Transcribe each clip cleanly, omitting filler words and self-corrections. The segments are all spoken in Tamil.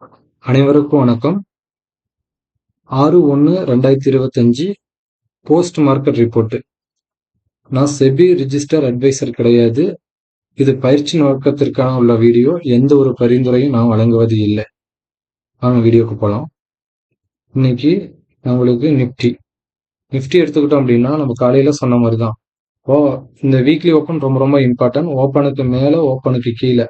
அனைவருக்கும் வணக்கம். 6/1/2025 போஸ்ட் மார்க்கெட் ரிப்போர்ட். நான் செபி ரிஜிஸ்டர் அட்வைசர் கிடையாது. இது பயிற்சி நோக்கத்திற்கான உள்ள வீடியோ. எந்த ஒரு பரிந்துரையும் நான் வழங்குவது இல்லை. வாங்க வீடியோக்கு போகலாம். இன்னைக்கு நம்மளுக்கு நிஃப்டி எடுத்துக்கிட்டோம் அப்படின்னா நம்ம காலையில சொன்ன மாதிரி தான். இந்த வீக்லி ஓப்பன் ரொம்ப ரொம்ப இம்பார்ட்டன்ட். ஓப்பனுக்கு மேல ஓப்பனுக்கு கீழே,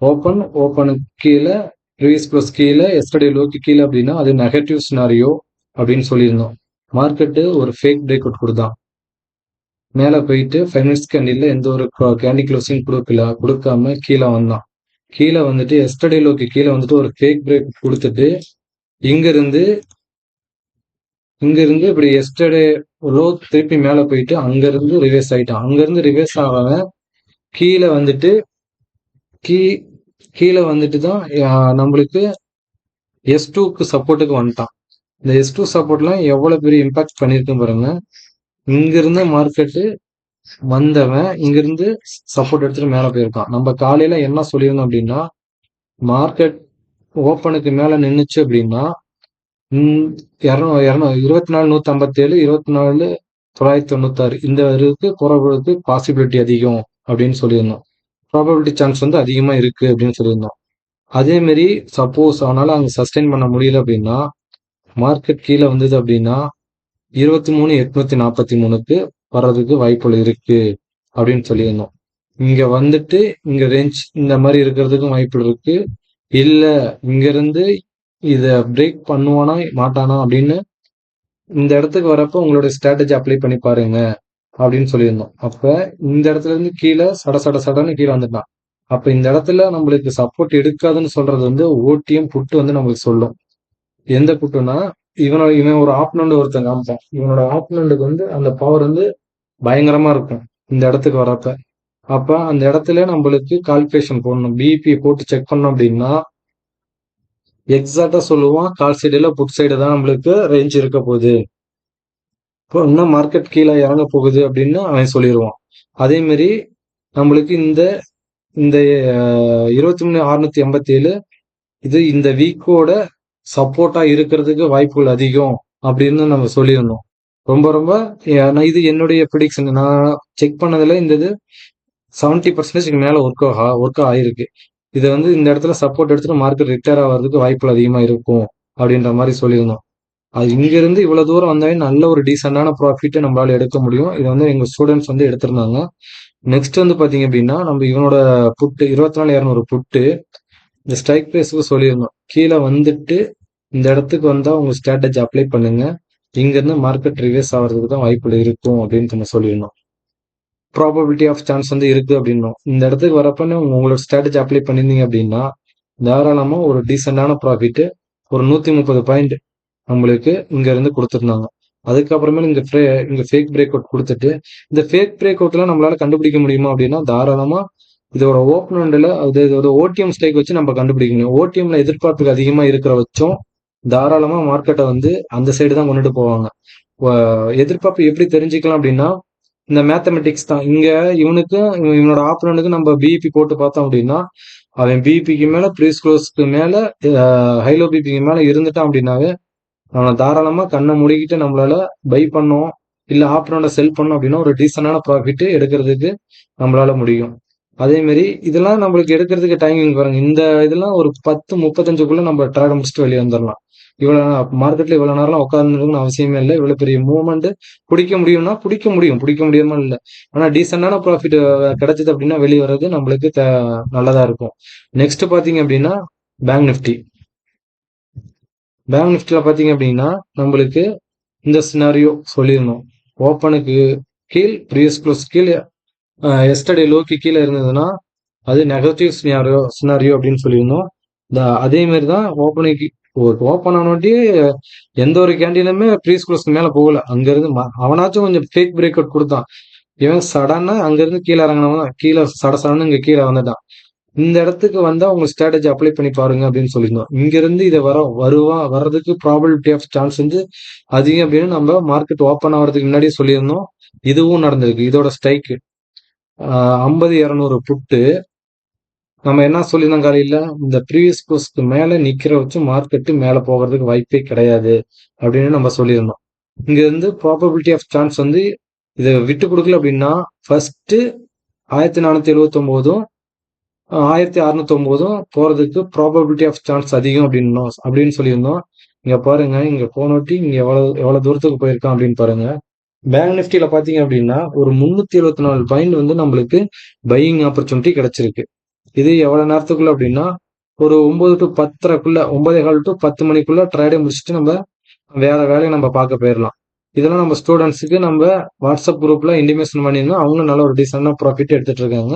ஓப்பனுக்கு கீழே ப்ரீவியஸ் க்ளோஸ் கீழே, எஸ்டர்டே லோக்கு கீழே அப்படின்னா அது நெகட்டிவ் சினாரியோ அப்படின்னு சொல்லியிருந்தோம். மார்க்கெட்டு ஒரு ஃபேக் பிரேக் அவுட் கொடுத்தான். மேலே போயிட்டு 5 மினிட்ஸ் கேண்டில் எந்த ஒரு கேண்டி க்ளோஸிங் கொடுக்காம கீழே வந்தான். கீழே வந்துட்டு எஸ்டர்டே லோக்கு கீழே வந்துட்டு ஒரு ஃபேக் பிரேக் கொடுத்துட்டு இங்கிருந்து இப்படி எஸ்டர்டே லோ திருப்பி மேலே போயிட்டு அங்கிருந்து ரிவர்ஸ் ஆயிட்டான். அங்கிருந்து ரிவர்ஸ் ஆகாம கீழே வந்துட்டு கீழே வந்துட்டு தான் நம்மளுக்கு S2க்கு சப்போர்ட்டுக்கு வந்துட்டான். இந்த S2 சப்போர்ட்லாம் எவ்வளவு பெரிய இம்பாக்ட் பண்ணிருக்குன்னு பாருங்க. இங்கிருந்து மார்க்கெட்டு வந்தவன் இங்கிருந்து சப்போர்ட் எடுத்துட்டு மேல போயிருக்கான். நம்ம காலையில என்ன சொல்லியிருந்தோம் அப்படின்னா, மார்க்கெட் ஓப்பனுக்கு மேல நின்னுச்சு அப்படின்னா 24,157, 24,996 இந்த இருக்கு போறதுக்கு பாசிபிலிட்டி அதிகம் அப்படின்னு சொல்லியிருந்தோம். ப்ராபபிலிட்டி சான்ஸ் வந்து அதிகமா இருக்கு அப்படின்னு சொல்லியிருந்தோம். அதே மாதிரி சப்போஸ் அவனால அங்க சஸ்டெயின் பண்ண முடியல அப்படின்னா, மார்க்கெட் கீழே வந்தது அப்படின்னா 23,843க்கு வர்றதுக்கு வாய்ப்புகள் இருக்கு அப்படின்னு சொல்லியிருந்தோம். இங்க வந்துட்டு இங்க ரேஞ்ச் இந்த மாதிரி இருக்கிறதுக்கும் வாய்ப்புகள் இருக்கு. இல்ல இங்க இருந்து இத பிரேக் பண்ணுவானா மாட்டானா அப்படின்னு இந்த இடத்துக்கு வரப்ப உங்களோட ஸ்ட்ராட்டஜி அப்ளை பண்ணி பாருங்க அப்படின்னு சொல்லியிருந்தோம். அப்ப இந்த இடத்துல இருந்து கீழே சடன்னு கீழே வந்துட்டான். அப்ப இந்த இடத்துல நம்மளுக்கு சப்போர்ட் எடுக்காதுன்னு சொல்றது வந்து ஓடிஎம் புட்டு வந்து நம்மளுக்கு சொல்லும். எந்த புட்டுனா இவன் ஒரு ஆப்னண்ட் ஒருத்தன் காமிப்பான். இவனோட ஆப்னண்ட்டுக்கு வந்து அந்த பவர் வந்து பயங்கரமா இருக்கும் இந்த இடத்துக்கு வரப்ப. அப்ப அந்த இடத்துல நம்மளுக்கு கால்குலேஷன் போடணும். பிபி போட்டு செக் பண்ணோம் அப்படின்னா எக்ஸாக்டா சொல்லுவான். கால் சைடுல புட் சைடு தான் நம்மளுக்கு ரேஞ்ச் இருக்க போகுது. இப்போ இன்னும் மார்க்கெட் கீழே இறங்க போகுது அப்படின்னு அவன் சொல்லிடுவான். அதே மாதிரி நம்மளுக்கு இந்த 23,687 இது இந்த வீக்கோட சப்போர்ட்டா இருக்கிறதுக்கு வாய்ப்புகள் அதிகம் அப்படின்னு நம்ம சொல்லியிருந்தோம். ரொம்ப இது என்னுடைய ப்ரிடிக்ஷன். நான் செக் பண்ணதுல இந்த இது 70% மேல ஒர்க் ஆயிருக்கு. இது வந்து இந்த இடத்துல சப்போர்ட் எடுத்துட்டு மார்க்கெட் ரிட்டர் ஆகிறதுக்கு வாய்ப்புகள் அதிகமா இருக்கும் அப்படின்ற மாதிரி சொல்லியிருந்தோம். அது இங்க இருந்து இவ்வளவு தூரம் வந்தாவே நல்ல ஒரு டீசென்டான ப்ராஃபிட் நம்மளால எடுக்க முடியும். இது வந்து எங்க ஸ்டூடெண்ட்ஸ் வந்து எடுத்திருந்தாங்க. நெக்ஸ்ட் வந்து பாத்தீங்க அப்படின்னா நம்ம இவனோட புட்டு 24,200 புட்டு இந்த ஸ்ட்ரைக் பிரைஸ்க்கு சொல்லியிருந்தோம். கீழே வந்துட்டு இந்த இடத்துக்கு வந்தா உங்க ஸ்ட்ராட்டஜி அப்ளை பண்ணுங்க. இங்க இருந்து மார்க்கெட் ரிவர்ஸ் ஆகிறதுக்கு தான் வாய்ப்புகள் இருக்கும் அப்படின்னு நம்ம சொல்லியிருந்தோம். ப்ராபபிலிட்டி ஆஃப் சான்ஸ் வந்து இருக்கு அப்படின்னோம். இந்த இடத்துக்கு வரப்ப உங்களோட ஸ்ட்ராட்டஜி அப்ளை பண்ணிருந்தீங்க அப்படின்னா தாராளமா ஒரு டீசென்டான ப்ராஃபிட் ஒரு 130 பாயிண்ட் நம்மளுக்கு இங்க இருந்து கொடுத்துருந்தாங்க. அதுக்கப்புறமே இங்க ஃபேக் பிரேக் அவுட் கொடுத்துட்டு இந்த ஃபேக் பிரேக் அவுட்லாம் நம்மளால கண்டுபிடிக்க முடியுமா அப்படின்னா தாராளமா இதோட ஓப்பனண்ட்ல இதோட ஓடிஎம் ஸ்ட்ரைக் வச்சு நம்ம கண்டுபிடிக்க முடியும். ஓடிஎம்ல எதிர்பார்ப்புக்கு அதிகமா இருக்கிற வச்சும் தாராளமா மார்க்கெட்டை வந்து அந்த சைடு தான் கொண்டுட்டு போவாங்க. எதிர்பார்ப்பு எப்படி தெரிஞ்சுக்கலாம் அப்படின்னா இந்த மேத்தமெட்டிக்ஸ் தான். இங்க இவனோட ஆப்பனண்ட்டுக்கு நம்ம பிபி போட்டு பார்த்தோம் அப்படின்னா அவன் பிபிக்கு மேல ப்ரீஸ் க்ளோஸ்க்கு மேல ஹைலோ பிபிக்கு மேல இருந்துட்டான் அப்படின்னாவே அவனை தாராளமா கண்ணை மூடிக்கிட்டு நம்மளால பை பண்ணோம் இல்ல ஆப்னோட செல் பண்ணோம் அப்படின்னா ஒரு டீசென்டான ப்ராஃபிட் எடுக்கிறதுக்கு நம்மளால முடியும். அதே மாதிரி இதெல்லாம் நம்மளுக்கு எடுக்கிறதுக்கு டைமிங் பாருங்க. இந்த இதெல்லாம் ஒரு 10:35க்குள்ள நம்ம ட்ரேட் முடிச்சுட்டு வெளியே வந்துடலாம். இவ்வளவு மார்க்கெட்ல இவ்வளவு நேரம் உட்கார்ந்துருக்குன்னு அவசியமே இல்லை. இவ்வளவு பெரிய மூவ்மெண்ட் பிடிக்க முடியும்னா பிடிக்க முடியாம இல்லை. ஆனா டீசென்டான ப்ராஃபிட் கிடைச்சது அப்படின்னா வெளியே வர்றது நம்மளுக்கு நல்லதா இருக்கும். நெக்ஸ்ட் பாத்தீங்க அப்படின்னா பேங்க் நிஃப்டில பாத்தீங்க அப்படின்னா நம்மளுக்கு இந்த சினாரியோ சொல்லியிருந்தோம். ஓப்பனுக்கு கீழ் ப்ரீவியஸ் க்ளோஸ் கீழ் எஸ்டர்டே லோக்கு கீழே இருந்ததுன்னா அது நெகட்டிவ் சினாரியோ அப்படின்னு சொல்லியிருந்தோம். அதே மாதிரி தான் ஓப்பன் ஆனோட்டி எந்த ஒரு கேண்டீனுமே ப்ரீஸ் க்ளோஸ்க்கு மேல போகல. அங்கிருந்து அவனாச்சும் கொஞ்சம் ஃபேக் பிரேக் அவுட் கொடுத்தான். இவன் சடனா அங்கிருந்து கீழே இறங்கினவன் கீழே சடன்னு இங்க கீழே வந்துட்டான். இந்த இடத்துக்கு வந்தா உங்க ஸ்ட்ராட்டஜி அப்ளை பண்ணி பாருங்க அப்படின்னு சொல்லியிருந்தோம். இங்க இருந்து இதை வர்றதுக்கு ப்ராபபிலிட்டி ஆஃப் சான்ஸ் வந்து அதிகம் அப்படின்னு நம்ம மார்க்கெட் ஓப்பன் ஆகிறதுக்கு முன்னாடியே சொல்லியிருந்தோம். இதுவும் நடந்திருக்கு. இதோட ஸ்ட்ரைக்கு 50,200 புட்டு நம்ம என்ன சொல்லியிருந்தோம் காலையில, இந்த ப்ரீவியஸ் க்ளோஸ்க்கு மேல நிக்கிற வச்சு மார்க்கெட் மேல போகறதுக்கு வாய்ப்பே கிடையாது அப்படின்னு நம்ம சொல்லியிருந்தோம். இங்க இருந்து ப்ராபபிலிட்டி ஆஃப் சான்ஸ் வந்து இதை விட்டு கொடுக்கல அப்படின்னா ஃபர்ஸ்ட் 1479 1609 போறதுக்கு ப்ராபபிலிட்டி ஆஃப் சான்ஸ் அதிகம் அப்படின்னு சொல்லியிருந்தோம். இங்க பாருங்க, இங்க போனோட்டி இங்க எவ்வளவு தூரத்துக்கு போயிருக்கான் அப்படின்னு பாருங்க. பேங்க் நிஃப்டியில பாத்தீங்க அப்படின்னா ஒரு 374 பாயிண்ட் வந்து நம்மளுக்கு பையிங் ஆப்பர்ச்சுனிட்டி கிடைச்சிருக்கு. இது எவ்வளவு நேரத்துக்குள்ள அப்படின்னா ஒரு 9 டு 10:30 9:15 டு 10 மணிக்குள்ள ட்ரேடை முடிச்சுட்டு நம்ம வேற வேலையை நம்ம பார்க்க போயிடலாம். இதெல்லாம் நம்ம ஸ்டூடெண்ட்ஸுக்கு நம்ம வாட்ஸ்அப் குரூப்ல இன்டிமேஷன் பண்ணியிருந்தோம். அவங்களும் நல்ல ஒரு டீசென்டான ப்ராஃபிட் எடுத்துட்டு இருக்காங்க.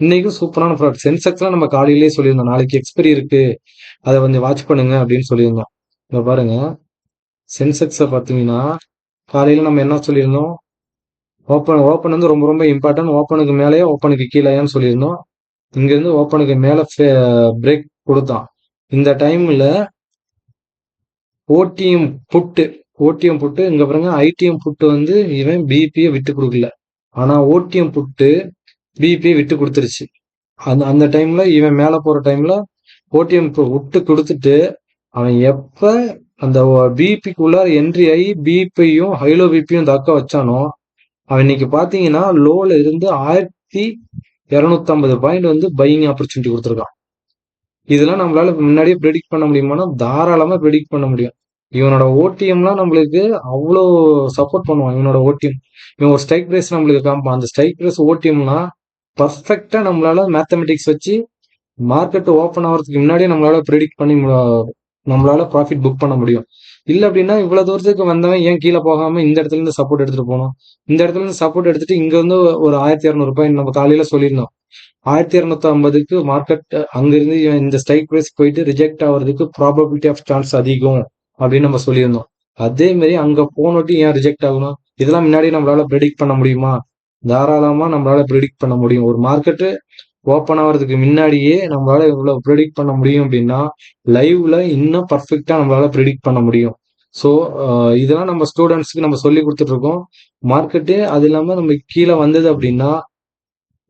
இன்னைக்கும் சூப்பரான ப்ராஃபிட். சென்செக்ஸ்லாம் நம்ம காலையிலேயே சொல்லியிருந்தோம், நாளைக்கு எக்ஸ்பைரி இருக்கு, அதை கொஞ்சம் வாட்ச் பண்ணுங்க அப்படின்னு சொல்லியிருந்தோம். இங்க பாருங்க, சென்செக்ஸை பார்த்தீங்கன்னா காலையில நம்ம என்ன சொல்லியிருந்தோம், ஓப்பன் வந்து ரொம்ப ரொம்ப இம்பார்ட்டன்ட். ஓப்பனுக்கு மேலேயே ஓப்பனுக்கு கீழேயான்னு சொல்லியிருந்தோம். இங்க இருந்து ஓப்பனுக்கு மேல பிரேக் கொடுத்தான். இந்த டைம்ல ஓடிஎம் புட்டு இங்க பாருங்க, ஐடிஎம் புட்டு வந்து இவன் பிபியை விட்டு கொடுக்கல. ஆனா ஓடிஎம் புட்டு பிபியை விட்டு கொடுத்துருச்சு. அந்த டைம்ல இவன் மேல போற டைம்ல ஓடிஎம் விட்டு கொடுத்துட்டு அவன் எப்ப அந்த பிபிக்குள்ள என்ட்ரி ஆகி பிபியும் ஹைலோ பிபியும் தக்க வச்சானோ அவன் இன்னைக்கு பாத்தீங்கன்னா லோல இருந்து 1250 பாயிண்ட் வந்து பையிங் ஆப்பர்ச்சுனிட்டி கொடுத்துருக்கான். இதெல்லாம் நம்மளால முன்னாடியே ப்ரெடிக்ட் பண்ண முடியுமானா தாராளமா ப்ரெடிக்ட் பண்ண முடியும். இவனோட ஓடிஎம்லாம் நம்மளுக்கு அவ்வளோ சப்போர்ட் பண்ணுவான். இவனோட ஓடிஎம், இவன் ஒரு ஸ்ட்ரைக் பிரைஸ் நம்மளுக்கு காமிப்பான். அந்த ஸ்ட்ரைக் பிரைஸ் ஓடிஎம்லாம் பர்ஃபெக்டா நம்மளால மேத்தமெட்டிக்ஸ் வச்சு மார்க்கெட் ஓப்பன் ஆகிறதுக்கு முன்னாடியே நம்மளால ப்ரெடிக்ட் பண்ணி நம்மளால ப்ராஃபிட் புக் பண்ண முடியும். இல்ல அப்படின்னா இவ்வளவு தூரத்துக்கு வந்தவன் ஏன் கீழே போகாம இந்த இடத்துல இருந்து சப்போர்ட் எடுத்துட்டு போனோம். இந்த இடத்துல இருந்து சப்போர்ட் எடுத்துட்டு இங்க வந்து ஒரு 1200 ரூபாய் நம்ம காலையில சொல்லியிருந்தோம். 1250க்கு மார்க்கெட் அங்கிருந்து இந்த ஸ்ட்ரைக் பிரைஸ் போயிட்டு ரிஜெக்ட் ஆகிறதுக்கு ப்ராபபிலிட்டி ஆஃப் சான்ஸ் அதிகம் அப்படின்னு நம்ம சொல்லியிருந்தோம். அதே மாதிரி அங்க போனோட்டி ஏன் ரிஜெக்ட் ஆகணும்? இதெல்லாம் முன்னாடி நம்மளால ப்ரெடிக்ட் பண்ண முடியுமா? தாராளமா நம்மளால ப்ரெடிக்ட் பண்ண முடியும். ஒரு மார்க்கெட்டு ஓப்பன் ஆகிறதுக்கு முன்னாடியே நம்மளால இவ்வளவு ப்ரெடிக்ட் பண்ண முடியும் அப்படின்னா லைவ்ல இன்னும் பர்ஃபெக்டா நம்மளால ப்ரெடிக்ட் பண்ண முடியும். ஸோ இதெல்லாம் நம்ம ஸ்டூடெண்ட்ஸ்க்கு நம்ம சொல்லி கொடுத்துட்டு இருக்கோம். மார்க்கெட்டு அது இல்லாம நம்ம கீழே வந்தது அப்படின்னா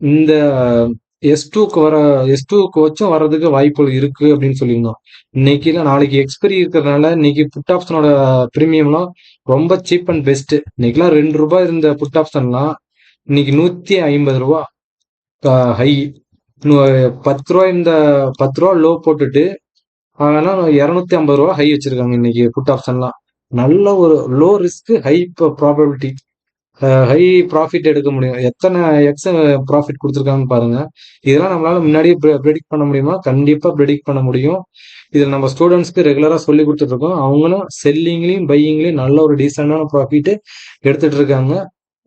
இந்த எஸ் டூக்கு வச்சும் வர்றதுக்கு வாய்ப்புகள் இருக்கு அப்படின்னு சொல்லியிருந்தோம். இன்னைக்கு இல்லை நாளைக்கு எக்ஸ்பைரி இருக்கிறதுனால இன்னைக்கு புட் ஆப்ஷனோட பிரீமியம்லாம் ரொம்ப சீப் அண்ட் பெஸ்ட். இன்னைக்கெல்லாம் ₹2 இருந்த புட் ஆப்ஷன்லாம் இன்னைக்கு ₹150 ஹை. 10 இந்த 10 லோ போட்டுட்டு அதெல்லாம் ₹250 ஹை வச்சிருக்காங்க இன்னைக்கு புட் ஆப்ஷன்லாம். நல்ல ஒரு low risk high probability, high profit எடுக்க முடியும். எத்தனை எக்ஸ் ப்ராஃபிட் கொடுத்துருக்காங்கன்னு பாருங்க. இதெல்லாம் நம்மளால முன்னாடியே ப்ரெடிக்ட் பண்ண முடியுமா? கண்டிப்பா ப்ரெடிக்ட் பண்ண முடியும். இதில் நம்ம ஸ்டூடெண்ட்ஸ்க்கு ரெகுலரா சொல்லி கொடுத்துட்டு இருக்கோம். அவங்களும் செல்லிங்லயும் பையிங்லயும் நல்ல ஒரு டீசெண்டான ப்ராஃபிட் எடுத்துட்டு இருக்காங்க.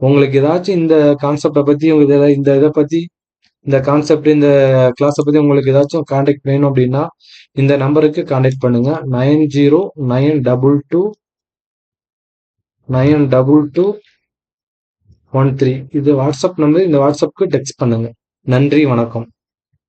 உங்களுக்கு ஏதாச்சும் இந்த கான்செப்டை பத்தி இந்த இதை பத்தி இந்த கான்செப்ட் இந்த கிளாஸை பத்தி உங்களுக்கு ஏதாச்சும் கான்டாக்ட் வேணும் அப்படின்னா இந்த நம்பருக்கு கான்டாக்ட் பண்ணுங்க. 9092292213. இது வாட்ஸ்அப் நம்பர். இந்த வாட்ஸ்அப்க்கு டெக்ஸ்ட் பண்ணுங்க. நன்றி, வணக்கம்.